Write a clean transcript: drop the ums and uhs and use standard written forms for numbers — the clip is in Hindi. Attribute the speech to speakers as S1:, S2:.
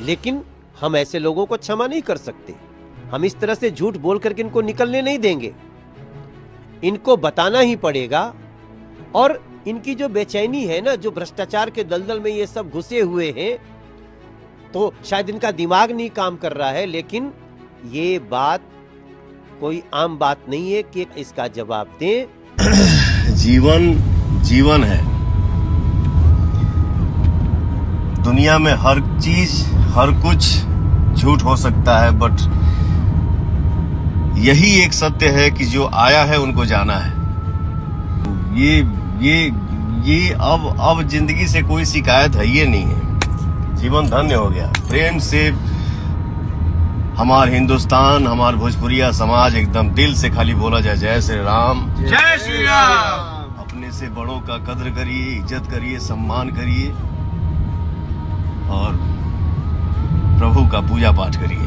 S1: लेकिन हम ऐसे लोगों को क्षमा नहीं कर सकते। हम इस तरह से झूठ बोल करके इनको निकलने नहीं देंगे, इनको बताना ही पड़ेगा। और इनकी जो बेचैनी है ना, जो भ्रष्टाचार के दलदल में ये सब घुसे हुए हैं, तो शायद इनका दिमाग नहीं काम कर रहा है, लेकिन ये बात कोई आम बात नहीं है कि इसका जवाब दें।
S2: जीवन जीवन है। दुनिया में हर चीज, हर कुछ झूठ हो सकता है, बट यही एक सत्य है कि जो आया है उनको जाना है। ये अब जिंदगी से कोई शिकायत है ये नहीं है। जीवन धन्य हो गया। प्रेम से हमार हिंदुस्तान, हमार भोजपुरिया समाज एकदम दिल से खाली बोला जाए जय श्री राम,
S3: जय श्री राम।
S2: अपने से बड़ों का कद्र करिए, इज्जत करिए, सम्मान करिए और प्रभु का पूजा पाठ करिए।